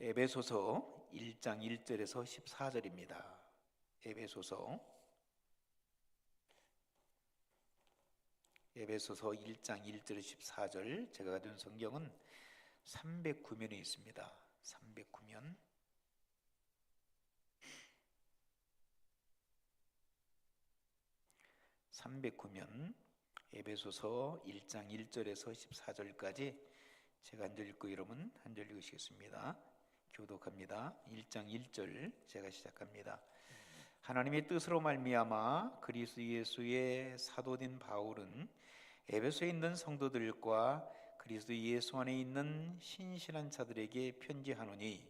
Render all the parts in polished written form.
에베소서 1장 1절에서 14절입니다. 에베소서 1장 1절에서 14절. 제가 가진 성경은 309면에 있습니다. 309면. 에베소서 1장 1절에서 14절까지 제가 한 절 읽고 여러분 한 절 읽으시겠습니다. 교독합니다. 1장 1절 제가 시작합니다. 하나님의 뜻으로 말미암아 그리스도 예수의 사도된 바울은 에베소에 있는 성도들과 그리스도 예수 안에 있는 신실한 자들에게 편지하노니,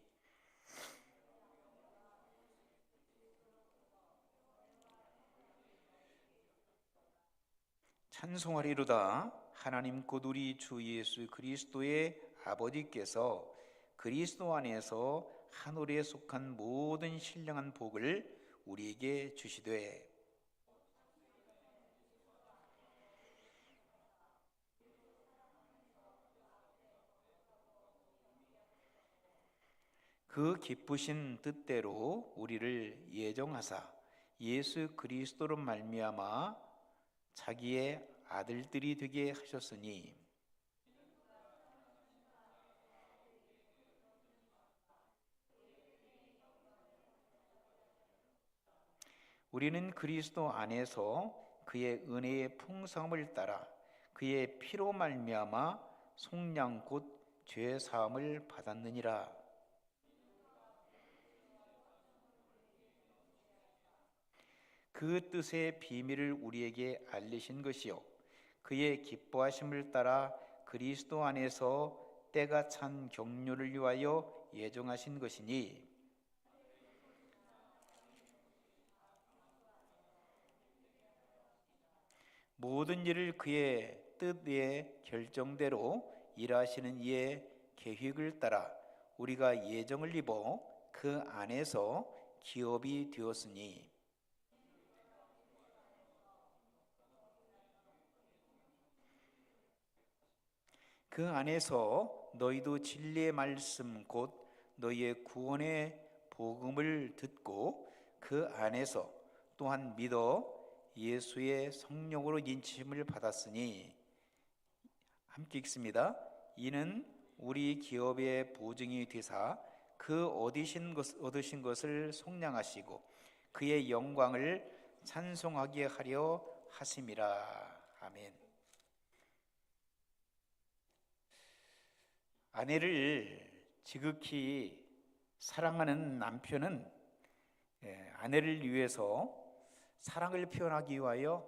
찬송하리로다. 하나님 곧 우리 주 예수 그리스도의 아버지께서 그리스도 안에서 하늘에 속한 모든 신령한 복을 우리에게 주시되, 그 기쁘신 뜻대로 우리를 예정하사 예수 그리스도로 말미암아 자기의 아들들이 되게 하셨으니, 우리는 그리스도 안에서 그의 은혜의 풍성함을 따라 그의 피로 말미암아 속량 곧 죄 사함을 받았느니라. 그 뜻의 비밀을 우리에게 알리신 것이요, 그의 기뻐하심을 따라 그리스도 안에서 때가 찬 경륜을 위하여 예정하신 것이니, 모든 일을 그의 뜻의 결정대로 일하시는 이의 계획을 따라 우리가 예정을 입어 그 안에서 기업이 되었으니, 그 안에서 너희도 진리의 말씀 곧 너희의 구원의 복음을 듣고 그 안에서 또한 믿어 예수의 성령으로 인치심을 받았으니, 함께 읽습니다. 이는 우리 기업의 보증이 되사 그 얻으신 것을 속량하시고 그의 영광을 찬송하게 하려 하심이라. 아멘. 아내를 지극히 사랑하는 남편은 아내를 위해서 사랑을 표현하기 위하여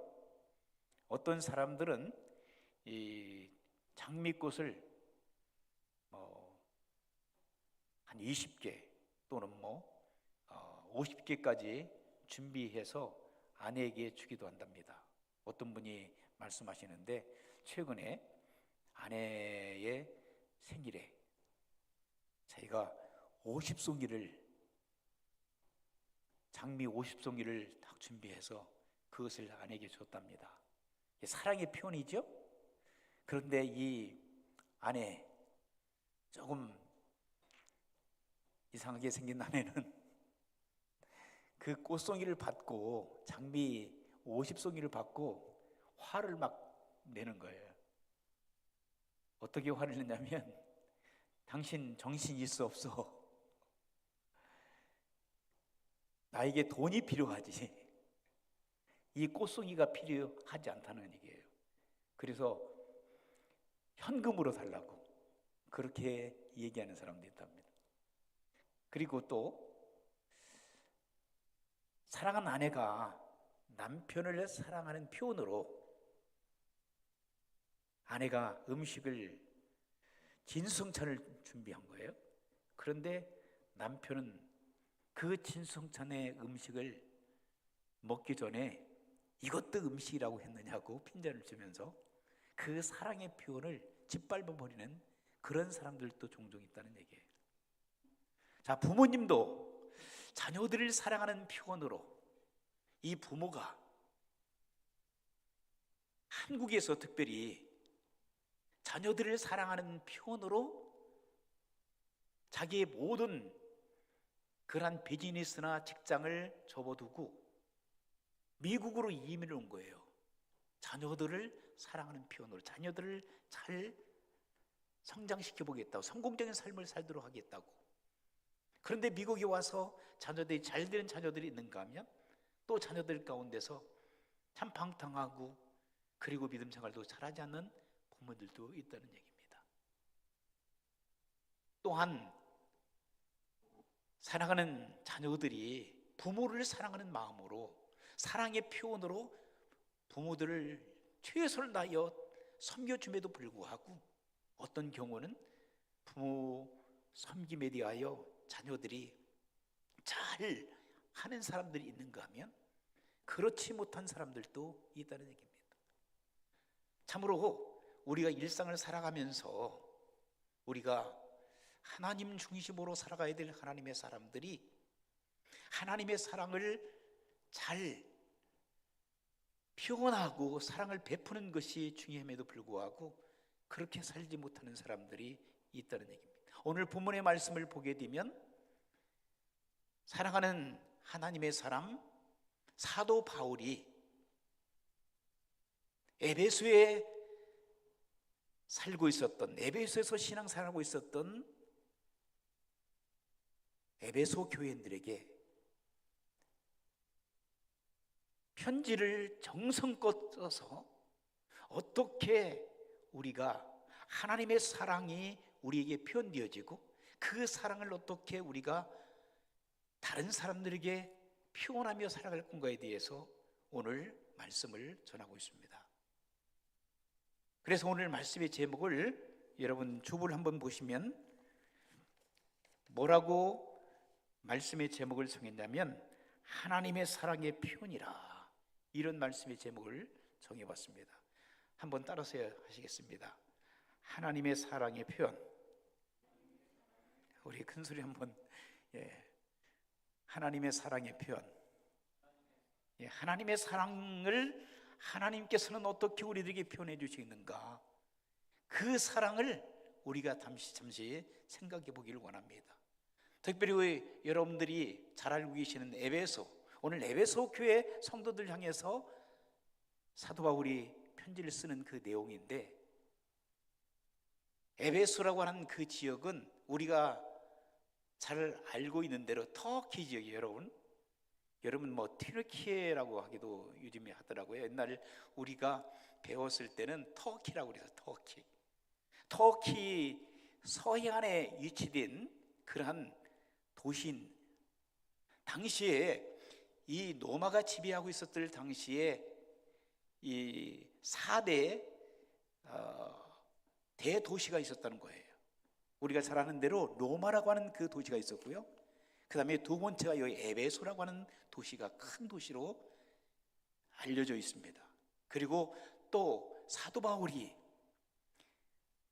어떤 사람들은 이 장미꽃을 한 20개 또는 50개까지 준비해서 아내에게 주기도 한답니다. 어떤 분이 말씀하시는데, 최근에 아내의 생일에 자기가 50송이를 장미 50송이를 딱 준비해서 그것을 아내에게 줬답니다. 사랑의 표현이죠. 그런데 이 아내, 조금 이상하게 생긴 아내는 그 꽃송이를 받고 장미 50송이를 받고 화를 막 내는 거예요. 어떻게 화를 내냐면, 당신 정신 있어 없어? 나에게 돈이 필요하지 이 꽃송이가 필요하지 않다는 얘기예요. 그래서 현금으로 달라고 그렇게 얘기하는 사람도 있답니다. 그리고 또 사랑하는 아내가 남편을 사랑하는 표현으로 아내가 음식을 진성찬을 준비한 거예요. 그런데 남편은 그 진성찬의 음식을 먹기 전에 이것도 음식이라고 했느냐고 핀잔을 주면서 그 사랑의 표현을 짓밟아버리는 그런 사람들도 종종 있다는 얘기예요. 자, 부모님도 자녀들을 사랑하는 표현으로, 이 부모가 한국에서 특별히 자녀들을 사랑하는 표현으로 자기의 모든 그러한 비즈니스나 직장을 접어두고 미국으로 이민을 온 거예요. 자녀들을 사랑하는 표현으로 자녀들을 잘 성장시켜 보겠다고, 성공적인 삶을 살도록 하겠다고. 그런데 미국에 와서 자녀들이 잘 되는 자녀들이 있는가 하면 또 자녀들 가운데서 참 방탕하고 그리고 믿음 생활도 잘하지 않는 부모들도 있다는 얘기입니다. 또한 사랑하는 자녀들이 부모를 사랑하는 마음으로, 사랑의 표현으로 부모들을 최선을 다하여 섬겨줌에도 불구하고 어떤 경우는 부모 섬김에 대하여 자녀들이 잘 하는 사람들이 있는가 하면 그렇지 못한 사람들도 있다는 얘기입니다. 참으로 우리가 일상을 살아가면서 우리가 하나님 중심으로 살아가야 될 하나님의 사람들이 하나님의 사랑을 잘 표현하고 사랑을 베푸는 것이 중요함에도 불구하고 그렇게 살지 못하는 사람들이 있다는 얘기입니다. 오늘 본문의 말씀을 보게 되면 사랑하는 하나님의 사람 사도 바울이 에베소에 살고 있었던, 에베소에서 신앙생활하고 있었던 에베소 교인들에게 편지를 정성껏 써서 어떻게 우리가 하나님의 사랑이 우리에게 표현되어지고 그 사랑을 어떻게 우리가 다른 사람들에게 표현하며 살아갈 건가에 대해서 오늘 말씀을 전하고 있습니다. 그래서 오늘 말씀의 제목을 여러분 주부를 한번 보시면 뭐라고 말씀의 제목을 정했냐면 하나님의 사랑의 표현이라, 이런 말씀의 제목을 정해봤습니다. 한번 따라서 하시겠습니다. 하나님의 사랑의 표현. 우리 큰 소리 한번. 하나님의 사랑의 표현. 하나님의 사랑을 하나님께서는 어떻게 우리들에게 표현해 주시는가, 그 사랑을 우리가 잠시 생각해 보기를 원합니다. 특별히 여러분들이 잘 알고 계시는 에베소, 오늘 에베소 교회 성도들 향해서 사도 바울이 편지를 쓰는 그 내용인데, 에베소라고 하는 그 지역은 우리가 잘 알고 있는 대로 터키 지역이에요. 여러분 뭐 튀르키예라고 하기도 요즘에 하더라고요. 옛날 우리가 배웠을 때는 터키라고 그래서 터키 서해안에 위치된 그러한 도시인, 당시에 이 로마가 지배하고 있었을 당시에 이 4대 대도시가 있었다는 거예요. 우리가 잘 아는 대로 로마라고 하는 그 도시가 있었고요, 그 다음에 두 번째가 여기 에베소라고 하는 도시가 큰 도시로 알려져 있습니다. 그리고 또 사도 바울이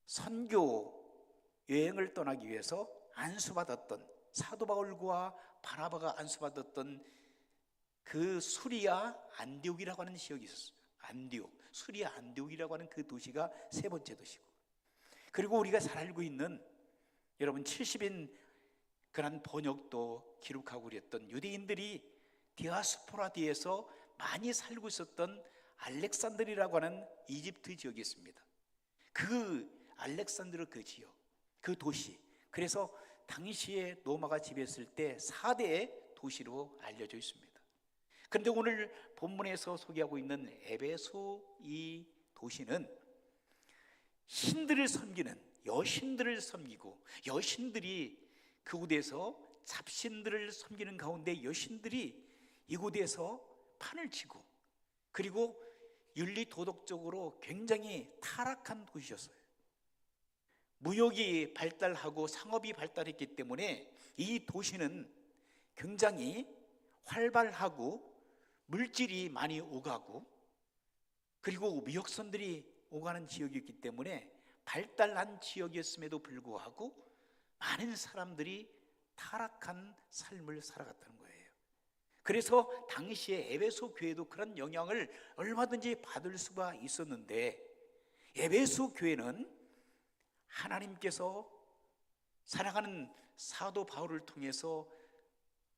선교 여행을 떠나기 위해서 안수받았던, 사도 바울과 바나바가 안수받았던 그 수리아 안디옥이라고 하는 지역이 있었어요. 수리아 안디옥이라고 하는 그 도시가 세 번째 도시고, 그리고 우리가 잘 알고 있는 여러분 70인 그런 번역도 기록하고 그랬던 유대인들이 디아스포라디에서 많이 살고 있었던 알렉산드리라고 하는 이집트 지역이 있습니다. 그 알렉산드르 그 지역, 그 도시, 그래서 당시에 로마가 지배했을 때 4대의 도시로 알려져 있습니다. 그런데 오늘 본문에서 소개하고 있는 에베소 이 도시는 신들을 섬기는, 여신들을 섬기고, 여신들이 그곳에서 잡신들을 섬기는 가운데 여신들이 이곳에서 판을 치고, 그리고 윤리 도덕적으로 굉장히 타락한 도시였어요. 무역이 발달하고 상업이 발달했기 때문에 이 도시는 굉장히 활발하고 물질이 많이 오가고, 그리고 미역선들이 오가는 지역이었기 때문에 발달한 지역이었음에도 불구하고 많은 사람들이 타락한 삶을 살아갔다는 거예요. 그래서 당시에 에베소 교회도 그런 영향을 얼마든지 받을 수가 있었는데, 에베소 교회는 하나님께서 사랑하는 사도 바울을 통해서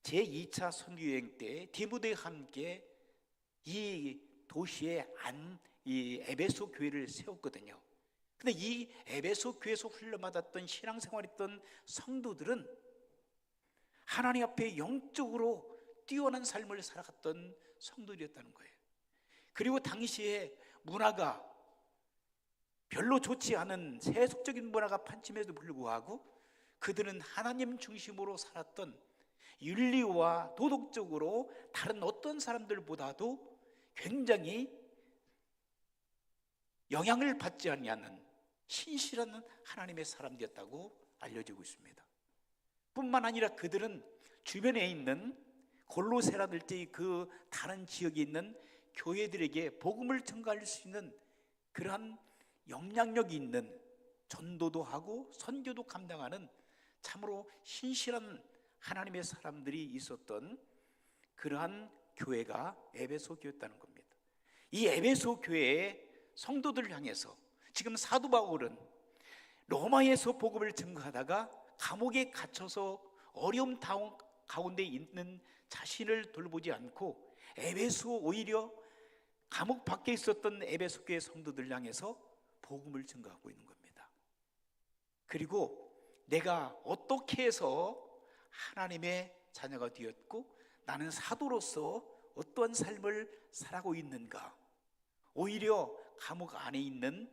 제2차 선교여행 때 디모데와 함께 이 도시에 이 에베소 교회를 세웠거든요. 근데 이 에베소 교회에서 훈련받았던 신앙생활했던 성도들은 하나님 앞에 영적으로 뛰어난 삶을 살아갔던 성도들이었다는 거예요. 그리고 당시에 문화가 별로 좋지 않은 세속적인 문화가 판침에도 불구하고 그들은 하나님 중심으로 살았던, 윤리와 도덕적으로 다른 어떤 사람들보다도 굉장히 영향을 받지 않는 신실한 하나님의 사람들이었다고 알려지고 있습니다. 뿐만 아니라 그들은 주변에 있는 골로새라든지 그 다른 지역에 있는 교회들에게 복음을 전가할 수 있는 그러한 영향력이 있는, 전도도 하고 선교도 감당하는 참으로 신실한 하나님의 사람들이 있었던 그러한 교회가 에베소 교회였다는 겁니다. 이 에베소 교회의 성도들을 향해서 지금 사도 바울은 로마에서 복음을 증거하다가 감옥에 갇혀서 어려움 가운데 있는 자신을 돌보지 않고 에베소, 오히려 감옥 밖에 있었던 에베소 교회 성도들 향해서 복음을 증거하고 있는 겁니다. 그리고 내가 어떻게 해서 하나님의 자녀가 되었고 나는 사도로서 어떠한 삶을 살아가고 있는가, 오히려 감옥 안에 있는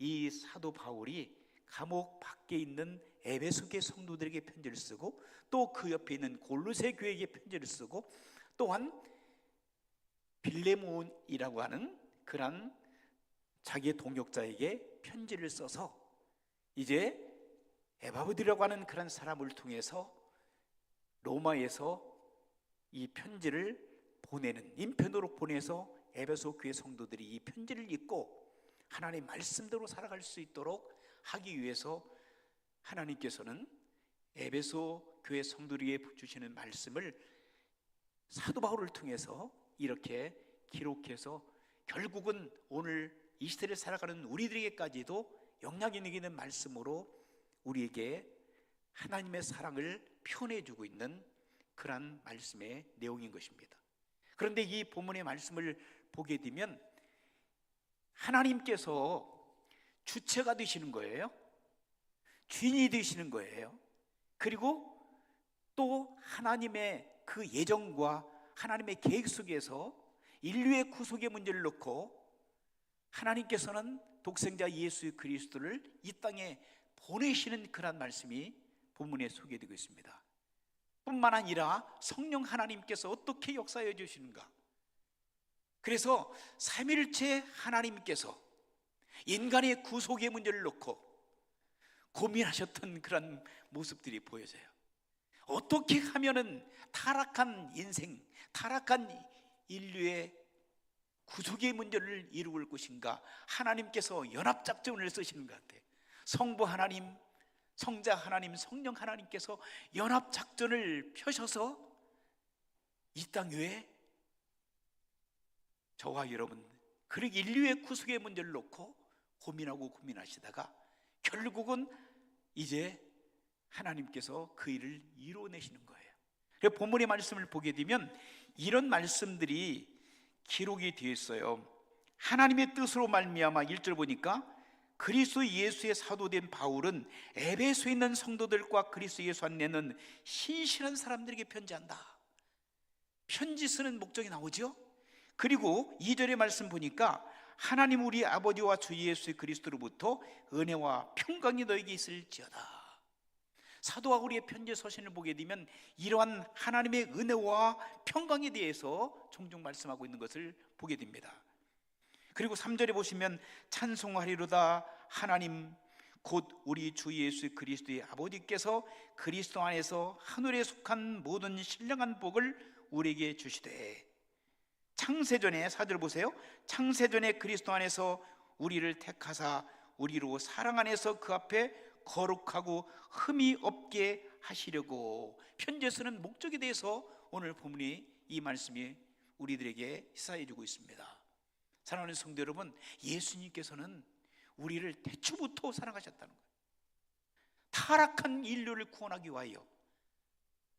이 사도 바울이 감옥 밖에 있는 에베소 교회 성도들에게 편지를 쓰고 또 그 옆에 있는 골로새 교회에게 편지를 쓰고 또한 빌레몬이라고 하는 그런 자기의 동역자에게 편지를 써서 이제 에바브디라고 하는 그런 사람을 통해서 로마에서 이 편지를 보내는, 인편으로 보내서 에베소 교회 성도들이 이 편지를 읽고 하나님 말씀대로 살아갈 수 있도록 하기 위해서 하나님께서는 에베소 교회 성도들에게 주시는 말씀을 사도 바울을 통해서 이렇게 기록해서 결국은 오늘 이 시대를 살아가는 우리들에게까지도 영향이 있는 말씀으로 우리에게 하나님의 사랑을 표현해 주고 있는 그러한 말씀의 내용인 것입니다. 그런데 이 본문의 말씀을 보게 되면 하나님께서 주체가 되시는 거예요. 주인이 되시는 거예요. 그리고 또 하나님의 그 예정과 하나님의 계획 속에서 인류의 구속의 문제를 놓고 하나님께서는 독생자 예수 그리스도를 이 땅에 보내시는 그런 말씀이 본문에 소개되고 있습니다. 뿐만 아니라 성령 하나님께서 어떻게 역사해 주시는가. 그래서 삼일체 하나님께서 인간의 구속의 문제를 놓고 고민하셨던 그런 모습들이 보여져요. 어떻게 하면은 타락한 인생, 타락한 인류의 구속의 문제를 이루을 것인가. 하나님께서 연합작전을 쓰시는 것 같아요. 성부 하나님, 성자 하나님, 성령 하나님께서 연합작전을 펴셔서 이 땅 위에 저와 여러분, 그리고 인류의 구속의 문제를 놓고 고민하시다가 결국은 이제 하나님께서 그 일을 이루어내시는 거예요. 그래서 본문의 말씀을 보게 되면 이런 말씀들이 기록이 되어 있어요. 하나님의 뜻으로 말미암아 1절 보니까 그리스도 예수의 사도된 바울은 에베소에 있는 성도들과 그리스도 예수 안에는 신실한 사람들에게 편지한다. 편지 쓰는 목적이 나오죠. 그리고 2절의 말씀 보니까 하나님 우리 아버지와 주 예수 그리스도로부터 은혜와 평강이 너에게 있을지어다. 사도 바울의 편지 서신을 보게 되면 이러한 하나님의 은혜와 평강에 대해서 종종 말씀하고 있는 것을 보게 됩니다. 그리고 3절에 보시면 찬송하리로다 하나님 곧 우리 주 예수 그리스도의 아버지께서 그리스도 안에서 하늘에 속한 모든 신령한 복을 우리에게 주시되. 창세전에 4절 보세요. 창세전에 그리스도 안에서 우리를 택하사 우리로 사랑 안에서 그 앞에 거룩하고 흠이 없게 하시려고. 편지에 쓰는 목적에 대해서 오늘 본문이 이 말씀이 우리들에게 시사해 주고 있습니다. 사랑하는 성도 여러분, 예수님께서는 우리를 태초부터 사랑하셨다는 거예요. 타락한 인류를 구원하기 위하여.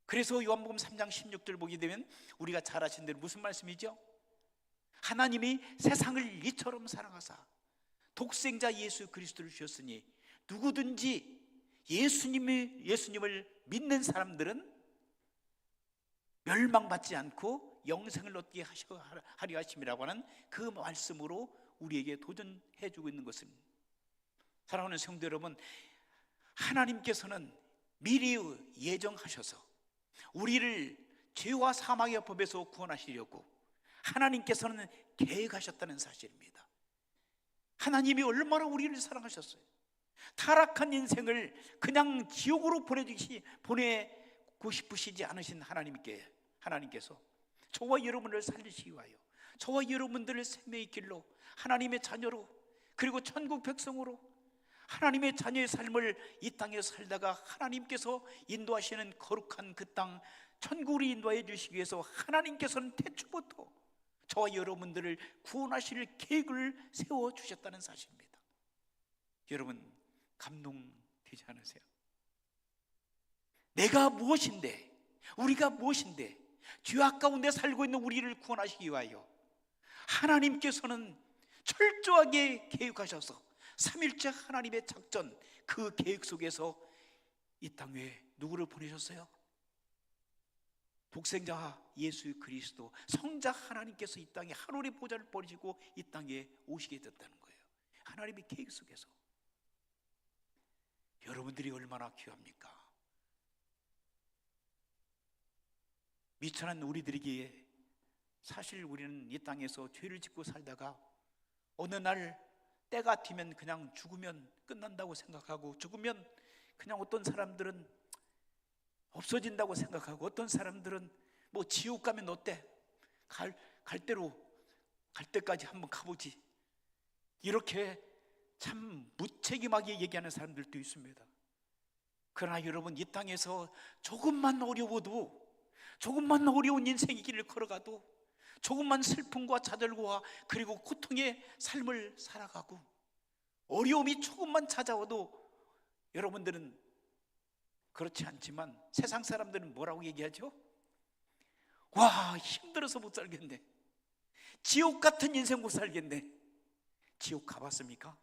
그래서 요한복음 3장 16절 보게 되면 우리가 잘 아시는 대로 무슨 말씀이죠? 하나님이 세상을 이처럼 사랑하사 독생자 예수 그리스도를 주셨으니 누구든지 예수님을 믿는 사람들은 멸망받지 않고 영생을 얻게 하려 하심이라고 하는 그 말씀으로 우리에게 도전해 주고 있는 것입니다. 사랑하는 성도 여러분, 하나님께서는 미리 예정하셔서 우리를 죄와 사망의 법에서 구원하시려고 하나님께서는 계획하셨다는 사실입니다. 하나님이 얼마나 우리를 사랑하셨어요. 타락한 인생을 그냥 지옥으로 보내고 싶으시지 않으신 하나님께서 저와 여러분을 살리시기 위하여, 저와 여러분들을 생명의 길로, 하나님의 자녀로, 그리고 천국 백성으로 하나님의 자녀의 삶을 이 땅에 살다가 하나님께서 인도하시는 거룩한 그 땅 천국으로 인도해 주시기 위해서 하나님께서는 태초부터 저와 여러분들을 구원하실 계획을 세워주셨다는 사실입니다. 여러분, 감동되지 않으세요? 내가 무엇인데, 우리가 무엇인데 죄악 가운데 살고 있는 우리를 구원하시기 위하여 하나님께서는 철저하게 계획하셔서 삼일째 하나님의 작전, 그 계획 속에서 이 땅에 누구를 보내셨어요? 독생자 예수 그리스도, 성자 하나님께서 이 땅에 하늘의 보좌를 버리시고 이 땅에 오시게 됐다는 거예요. 하나님의 계획 속에서. 여러분들이 얼마나 귀합니까? 미천한 우리들에게 사실 우리는 이 땅에서 죄를 짓고 살다가 어느 날 때가 되면 그냥 죽으면 끝난다고 생각하고, 죽으면 그냥 어떤 사람들은 없어진다고 생각하고, 어떤 사람들은 뭐 지옥 가면 어때? 갈 때까지 한번 가보지, 이렇게 참 무책임하게 얘기하는 사람들도 있습니다. 그러나 여러분, 이 땅에서 조금만 어려워도, 조금만 어려운 인생의 길을 걸어가도, 조금만 슬픔과 좌절과 그리고 고통의 삶을 살아가고 어려움이 조금만 찾아와도 여러분들은 그렇지 않지만 세상 사람들은 뭐라고 얘기하죠? 와, 힘들어서 못 살겠네, 지옥 같은 인생 못 살겠네. 지옥 가봤습니까?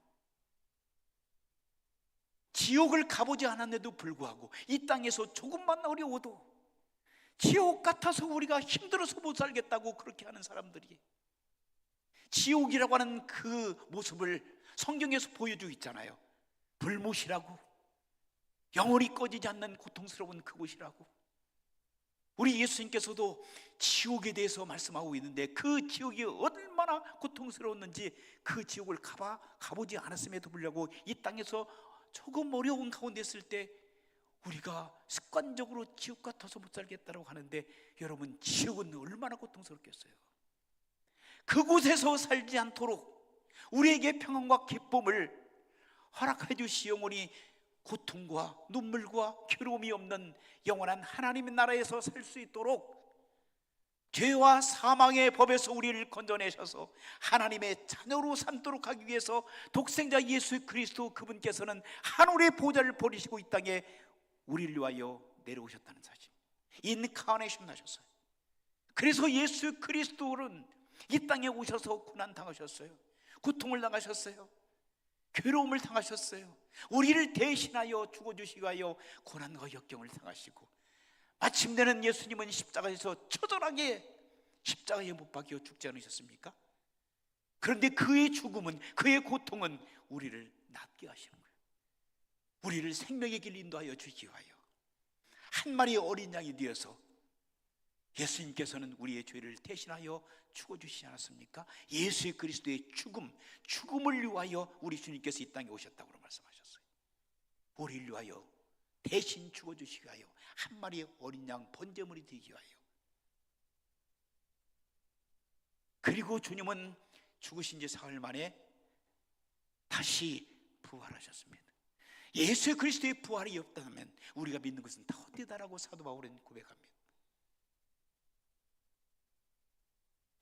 지옥을 가보지 않았는데도 불구하고 이 땅에서 조금만 어려워도 지옥 같아서 우리가 힘들어서 못 살겠다고 그렇게 하는 사람들이, 지옥이라고 하는 그 모습을 성경에서 보여주고 있잖아요. 불못이라고, 영원히 꺼지지 않는 고통스러운 그곳이라고. 우리 예수님께서도 지옥에 대해서 말씀하고 있는데 그 지옥이 얼마나 고통스러웠는지 그 지옥을 가보지 않았음에도 불구하고 이 땅에서 조금 어려운 가운데 있을 때 우리가 습관적으로 지옥 같아서 못 살겠다고 하는데, 여러분, 지옥은 얼마나 고통스럽겠어요. 그곳에서 살지 않도록 우리에게 평안과 기쁨을 허락해 주시오니 고통과 눈물과 괴로움이 없는 영원한 하나님의 나라에서 살 수 있도록 죄와 사망의 법에서 우리를 건져내셔서 하나님의 자녀로 삼도록 하기 위해서 독생자 예수 그리스도, 그분께서는 하늘의 보좌를 버리시고 이 땅에 우리를 위하여 내려오셨다는 사실, 인카네이션 하셨어요. 그래서 예수 그리스도는 이 땅에 오셔서 고난 당하셨어요. 고통을 당하셨어요. 괴로움을 당하셨어요. 우리를 대신하여 죽어주시기 위하여 고난과 역경을 당하시고, 마침내는 예수님은 십자가에서 처절하게 십자가에 못 박혀 죽지 않으셨습니까? 그런데 그의 죽음은, 그의 고통은 우리를 낫게 하시는 거예요. 우리를 생명의 길 인도하여 주시기 위하여 한 마리의 어린 양이 되어서 예수님께서는 우리의 죄를 대신하여 죽어주시지 않았습니까? 예수 그리스도의 죽음을 위하여 우리 주님께서 이 땅에 오셨다고 말씀하셨어요. 우리를 위하여 대신 죽어주시기 위하여 한 마리의 어린 양 번제물이 되기 위하여. 그리고 주님은 죽으신 지 사흘 만에 다시 부활하셨습니다. 예수 그리스도의 부활이 없다면 우리가 믿는 것은 다 헛되다라고 사도 바울은 고백합니다.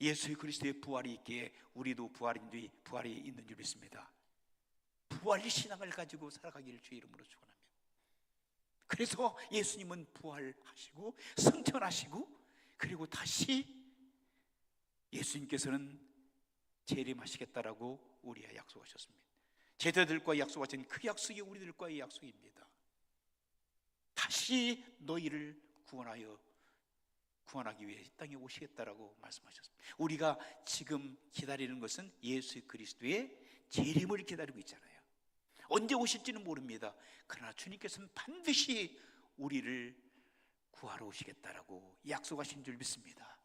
예수 그리스도의 부활이 있기에 우리도 부활이 있는 줄 믿습니다. 부활 신앙을 가지고 살아가기를 주의 이름으로 축원합니다. 그래서 예수님은 부활하시고 승천하시고 그리고 다시 예수님께서는 재림하시겠다라고 우리에게 약속하셨습니다. 제자들과 약속하신 그 약속이 우리들과의 약속입니다. 다시 너희를 구원하기 위해 이 땅에 오시겠다라고 말씀하셨습니다. 우리가 지금 기다리는 것은 예수 그리스도의 재림을 기다리고 있잖아요. 언제 오실지는 모릅니다. 그러나 주님께서는 반드시 우리를 구하러 오시겠다라고 약속하신 줄 믿습니다.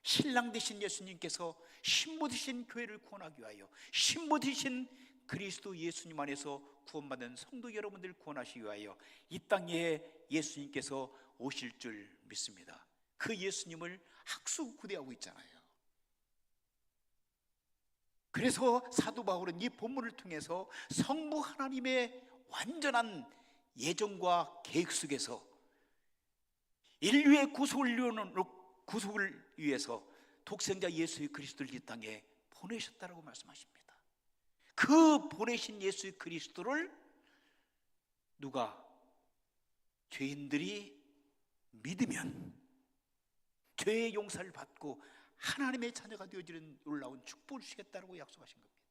신랑 되신 예수님께서 신부 되신 교회를 구원하기 위하여, 신부 되신 그리스도 예수님 안에서 구원받은 성도 여러분들 구원하시기 위하여 이 땅에 예수님께서 오실 줄 믿습니다. 그 예수님을 학수구대하고 있잖아요. 그래서 사도 바울은 이 본문을 통해서 성부 하나님의 완전한 예정과 계획 속에서 인류의 구속을 위해서 독생자 예수 그리스도를 이 땅에 보내셨다라고 말씀하십니다. 그 보내신 예수 그리스도를 누가 죄인들이 믿으면 죄의 용서를 받고 하나님의 자녀가 되어지는 놀라운 축복을 주시겠다고 약속하신 겁니다.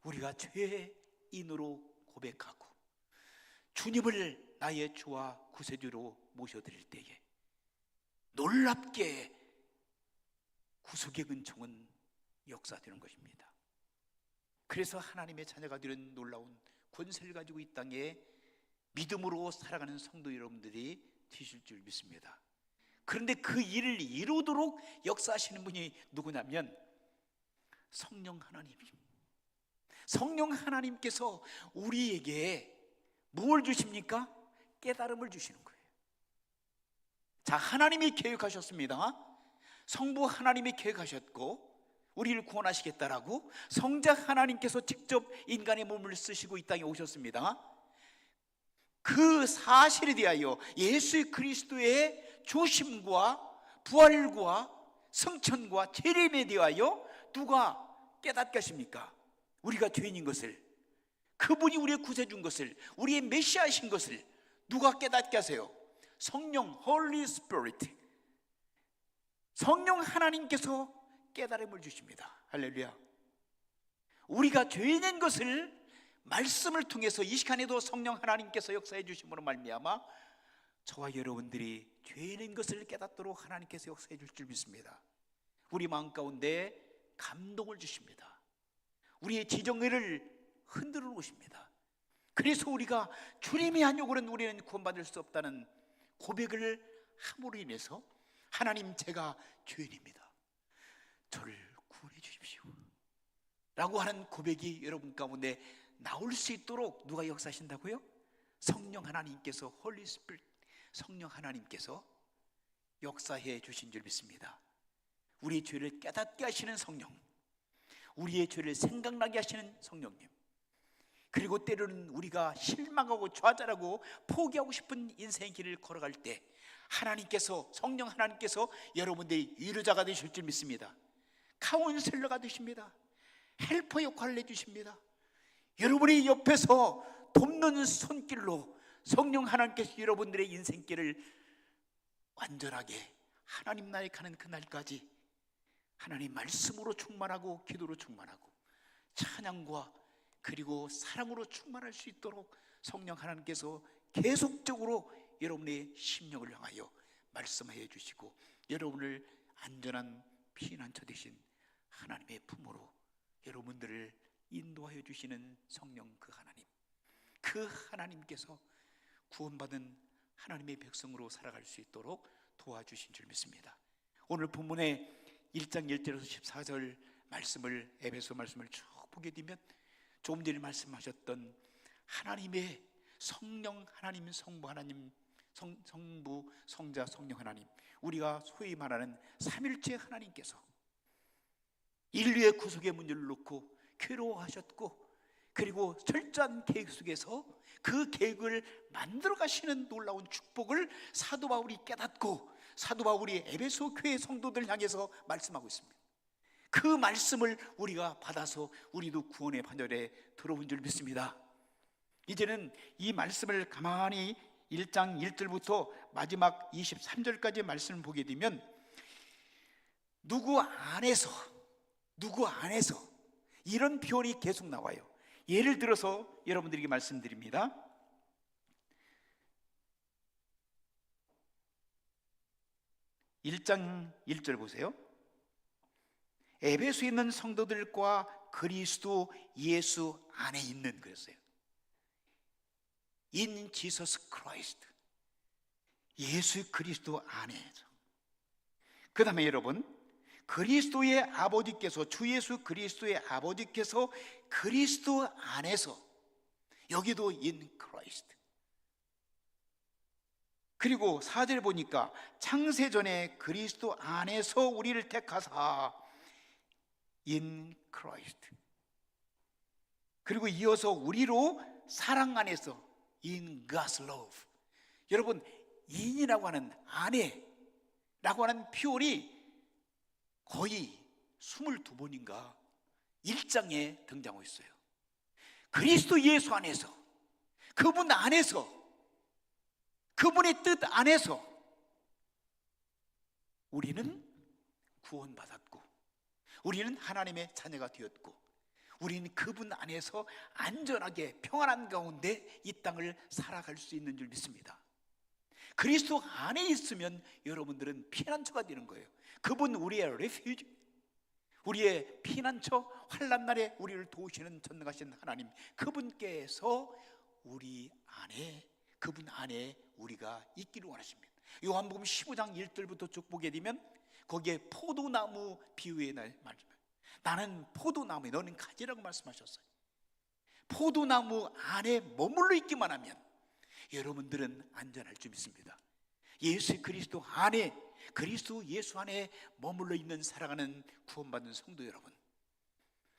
우리가 죄인으로 고백하고 주님을 나의 주와 구세주로 모셔드릴 때에 놀랍게 구속의 은총은 역사되는 것입니다. 그래서 하나님의 자녀가 되는 놀라운 권세를 가지고 이 땅에 믿음으로 살아가는 성도 여러분들이 되실 줄 믿습니다. 그런데 그 일을 이루도록 역사하시는 분이 누구냐면 성령 하나님입니다. 성령 하나님께서 우리에게 무엇을 주십니까? 깨달음을 주시는 거예요. 자, 하나님이 계획하셨습니다. 성부 하나님이 계획하셨고 우리를 구원하시겠다라고 성자 하나님께서 직접 인간의 몸을 쓰시고 이 땅에 오셨습니다. 그 사실에 대하여 예수 그리스도의 조심과 부활과 승천과 재림에 대하여 누가 깨닫게 하십니까? 우리가 죄인인 것을, 그분이 우리의 구세주인 것을, 우리의 메시아이신 것을 누가 깨닫게 하세요? 성령, Holy Spirit, 성령 하나님께서 깨달음을 주십니다. 할렐루야. 우리가 죄인인 것을 말씀을 통해서 이 시간에도 성령 하나님께서 역사해 주심으로 말미암아 저와 여러분들이 죄인인 것을 깨닫도록 하나님께서 역사해 줄 줄 믿습니다. 우리 마음 가운데 감동을 주십니다. 우리의 지정의를 흔들어 놓으십니다. 그래서 우리가 주님이 아니고는 우리는 구원받을 수 없다는 고백을 함으로 인해서 하나님, 제가 죄인입니다, 저를 구원해 주십시오 라고 하는 고백이 여러분 가운데 나올 수 있도록 누가 역사하신다고요? 성령 하나님께서, 홀리 스피릿, 성령 하나님께서 역사해 주신 줄 믿습니다. 우리의 죄를 깨닫게 하시는 성령, 우리의 죄를 생각나게 하시는 성령님, 그리고 때로는 우리가 실망하고 좌절하고 포기하고 싶은 인생의 길을 걸어갈 때 하나님께서, 성령 하나님께서 여러분들의 위로자가 되실 줄 믿습니다. 카운셀러가 되십니다. 헬퍼 역할을 해주십니다. 여러분이 옆에서 돕는 손길로 성령 하나님께서 여러분들의 인생길을 완전하게 하나님 나라에 가는 그날까지 하나님 말씀으로 충만하고 기도로 충만하고 찬양과 그리고 사랑으로 충만할 수 있도록 성령 하나님께서 계속적으로 여러분의 심령을 향하여 말씀해 주시고 여러분을 안전한 피난처 되신 하나님의 품으로 여러분들을 인도하여 주시는 성령, 그 하나님, 그 하나님께서 구원받은 하나님의 백성으로 살아갈 수 있도록 도와주신 줄 믿습니다. 오늘 본문의 1장 1절에서 14절 말씀을, 에베소 말씀을 쭉 보게 되면 조금 전에 말씀하셨던 하나님의 성령 하나님, 성부 하나님, 성부, 성자, 성령 하나님, 우리가 소위 말하는 삼일체 하나님께서 인류의 구속의 문제를 놓고 괴로워하셨고 그리고 철저한 계획 속에서 그 계획을 만들어 가시는 놀라운 축복을 사도 바울이 깨닫고 사도 바울이 에베소 교회 성도들 향해서 말씀하고 있습니다. 그 말씀을 우리가 받아서 우리도 구원의 반열에 들어온 줄 믿습니다. 이제는 이 말씀을 가만히 1장 1절부터 마지막 23절까지 말씀을 보게 되면 누구 안에서 이런 표현이 계속 나와요. 예를 들어서 여러분들에게 말씀드립니다. 1장 1절 보세요. 에베소에 있는 성도들과 그리스도 예수 안에 있는, 그랬어요. In Jesus Christ, 예수 그리스도 안에서. 그 다음에 여러분, 그리스도의 아버지께서, 주 예수 그리스도의 아버지께서 그리스도 안에서, 여기도 in Christ. 그리고 4절 보니까 창세전에 그리스도 안에서 우리를 택하사 in Christ. 그리고 이어서 우리로 사랑 안에서 in God's love. 여러분, in이라고 하는, 안에라고 하는 표현이 거의 22번인가 1장에 등장하고 있어요. 그리스도 예수 안에서, 그분 안에서, 그분의 뜻 안에서 우리는 구원받았고, 우리는 하나님의 자녀가 되었고, 우리는 그분 안에서 안전하게 평안한 가운데 이 땅을 살아갈 수 있는 줄 믿습니다. 그리스도 안에 있으면 여러분들은 피난처가 되는 거예요. 그분 우리의 refuge, 우리의 피난처, 환난 날에 우리를 도우시는 전능하신 하나님, 그분께서 우리 안에, 그분 안에 우리가 있기를 원하십니다. 요한복음 15장 1절부터 쭉 보게 되면 거기에 포도나무 비유의 말씀, 나는 포도나무에 너는 가지라고 말씀하셨어요. 포도나무 안에 머물러 있기만 하면 여러분들은 안전할 줄 믿습니다. 예수 그리스도 안에, 그리스도 예수 안에 머물러 있는 살아가는 구원받는 성도 여러분,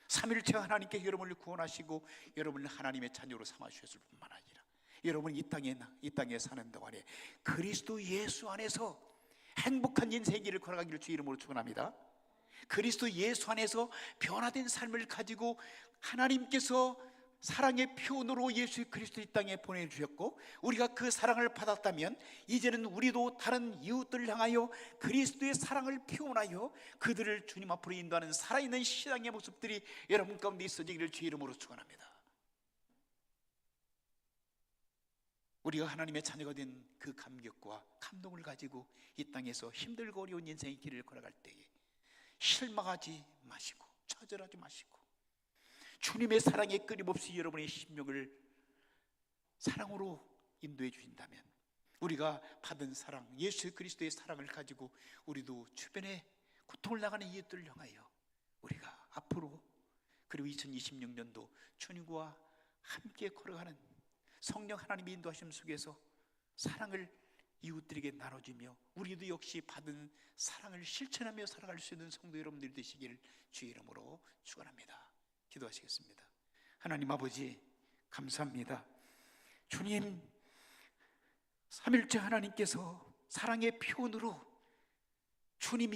삼위일체 하나님께 여러분을 구원하시고 여러분을 하나님의 자녀로 삼아주셨을 뿐만 아니라 여러분 이 땅에 사는 동안에 그리스도 예수 안에서 행복한 인생길을 걸어가기를 주 이름으로 축원합니다. 그리스도 예수 안에서 변화된 삶을 가지고 하나님께서 사랑의 표현으로 예수 그리스도 이 땅에 보내주셨고, 우리가 그 사랑을 받았다면 이제는 우리도 다른 이웃들을 향하여 그리스도의 사랑을 표현하여 그들을 주님 앞으로 인도하는 살아있는 신앙의 모습들이 여러분 가운데 있어지기를 주 이름으로 축원합니다. 우리가 하나님의 자녀가 된 그 감격과 감동을 가지고 이 땅에서 힘들고 어려운 인생의 길을 걸어갈 때에 실망하지 마시고 좌절하지 마시고 주님의 사랑에 끊임없이 여러분의 심령을 사랑으로 인도해 주신다면, 우리가 받은 사랑, 예수 그리스도의 사랑을 가지고 우리도 주변에 고통을 나가는 이웃들을 향하여 우리가 앞으로, 그리고 2026년도 주님과 함께 걸어가는 성령 하나님의 인도하심 속에서 사랑을 이웃들에게 나눠주며 우리도 역시 받은 사랑을 실천하며 살아갈 수 있는 성도 여러분들이 되시기를 주의 이름으로 축원합니다. 기도하시겠습니다. 하나님 아버지, 감사합니다. 주님, 삼위일체 하나님께서 사랑의 표현으로 주님이